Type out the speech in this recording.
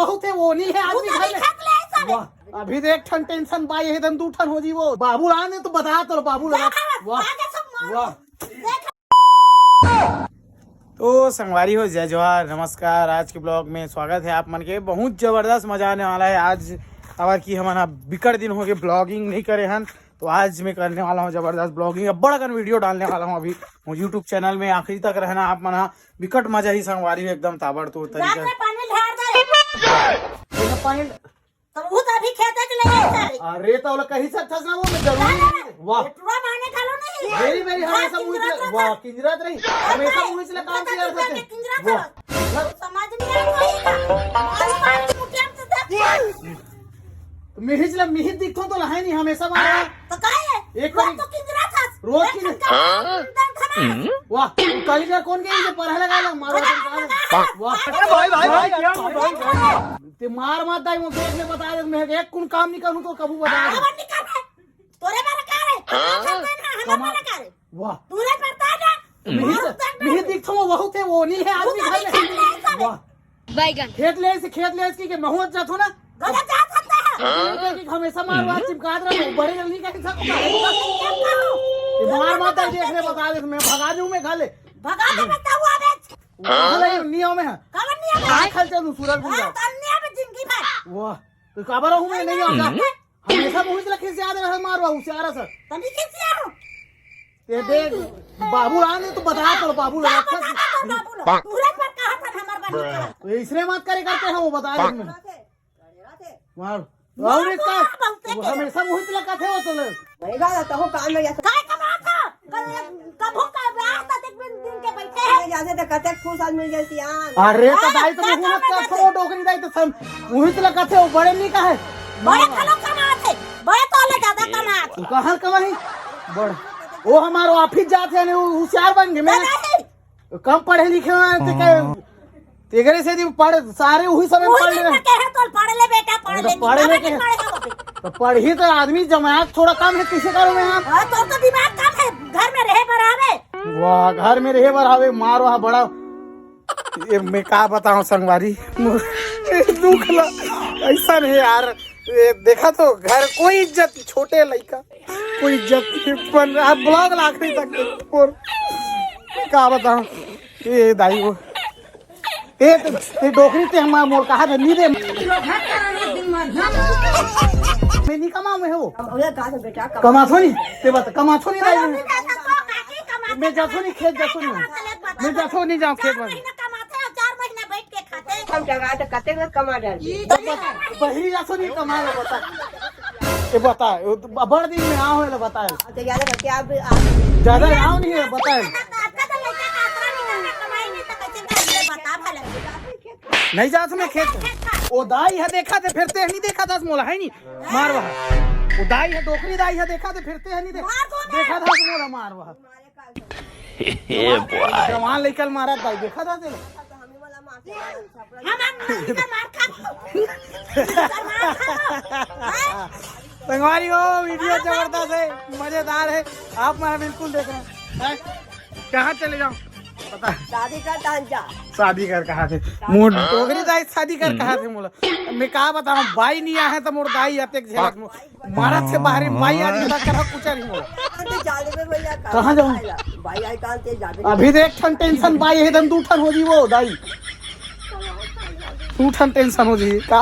बहुत है वो नहीं है आदमी घर में। वाह अभी तो एक ठन टेंशन बाई है दू ठन हो जी वो बाबू आने तो बता तो बाबू लगा। वाह वाह तो संगवारी हो जय जोहार नमस्कार। आज के ब्लॉग में स्वागत है आप मन के। बहुत जबरदस्त मजा आने वाला है आज। अब की हमारा बिकट दिन हो गए ब्लॉगिंग नहीं करे हन, तो आज मैं करने वाला हूँ जबरदस्त ब्लॉगिंग। अब बड़ा वीडियो डालने वाला हूँ अभी यूट्यूब चैनल में। आखिरी तक रहना आप मना बिकट मजा ही संगवारी हो एकदम ताबड़तोड़ तरीके। अरे तो कहीं से अच्छा ना वो जरूरी। वाह मेरी मेरी हमेशा मुझे वाह किंजरत रही हमेशा मुझे काम किया करते। वाह मिहिज मिहिज दिखो तो लहाई नहीं हमेशा मारा तो काहे एक बार तो किंजरा था रोज की। वाह कालीगर कौन के ये पढ़ा लगा मारो वाह भाई भाई ते मार मत दाई वो देख ले बता दे मैं एक कौन काम नहीं करूं तो कबू बता दे तोरे बारे का रे हम बारे का रे। वाह तूने करता है मिहिज दिखो बहुत है वो नहीं है आदमी घर में। वाह बैगन खेत ले इसकी के महूत जातो ना गलत जा सकता है हमेशा मारवा चिपका रहा बड़े जल्दी कर सकता मार माता देख ले बता दे मैं भगा दूं मैं खा ले भगा दे बता हुआ बेच नियम में है कवन नियम है खल चलू सूरज गुंजा तन्ने में जिंदगी भर। वाह तो खबर हूं मैं नहीं आऊंगा हमेशा मुझे लखे से याद रहा मारवा उसे आ रहा सर तनी किसी आऊं ये देख बाबू आने तो बता तो बाबू लगा पूरा पर कहा था हमार बनी का तो इसने मत करे करते हैं वो बता दे मैं मार और इसका हमेशा मुझे लगा थे वो तो भैया तो हो काम में या काय कमा था कब हो का रात तक दिन के बैठे हैं जाने तो कते खुश आज मिल जाती यार। अरे तो दाई तो मुहूर्त का थोड़ा डोकरी दाई तो सब मुहित लगा थे वो बड़े नहीं का है बड़े खलो कमा थे बड़े तोले ज्यादा कमा थे तू कहां कमाई बड़ वो हमारो ऑफिस जाते हैं होशियार बन गए मैं कम पढ़े लिखे हैं तो तेगरे से पढ़ सारे वही समय पढ़ ले तो पढ़ ले बेटा पढ़ ले तो पढ़ी तो आदमी जमात थोड़ा कम है किसे करो मैं यहाँ तो दिमाग कम है घर में रहे बरावे। वाह घर में रहे बरावे मारो हा बड़ा ये मैं क्या बताऊं संगवारी दुख ला ऐसा नहीं यार। देखा तो घर कोई इज्जत छोटे लड़का कोई इज्जत पर आप ब्लॉग लाख नहीं सकते और क्या बताऊं ये दाई वो ये डोकरी ते हमारा मोर कहा था नहीं दे मैं नहीं कमाऊं मैं वो बेटा कमा थो नहीं ते बता कमा थो नहीं दाई मैं जाथो नहीं खेत जाथो नहीं मैं जाथो नहीं जाऊं खेत में हम जगह तो कते में कमा डाली बहरी जाथो नहीं कमा लो बता ये बता बड़ दिन में आओ है बता तो यार क्या ज्यादा आओ नहीं है बता नहीं जात मैं खेत वो दाई है देखा थे फिरते नहीं देखा था मोला है नहीं मार वहा वो दाई है डोकरी दाई है देखा थे फिरते है नहीं देखा था मोला मार वहा जवान लेकर मारा दाई देखा था तेरे संगवारी हो वीडियो जबरदस्त है मजेदार है आप मेरा बिल्कुल देख रहे हैं। कहाँ चले जाऊँ पता शादी का टांचा शादी कर कहा थे मोर डोगरी दाई शादी कर कहा थे मोला मैं कहा बताऊं बाई नहीं आया तो मोर दाई आते झलक मारा से बाहर बाई आदमी का करा पूछा नहीं मोला जाले में भैया कहां जाऊं भाई आई कान ते जाले अभी तो एक ठन टेंशन बाई है दू ठन हो जी वो दाई 2 ठन टेंशन हो जी का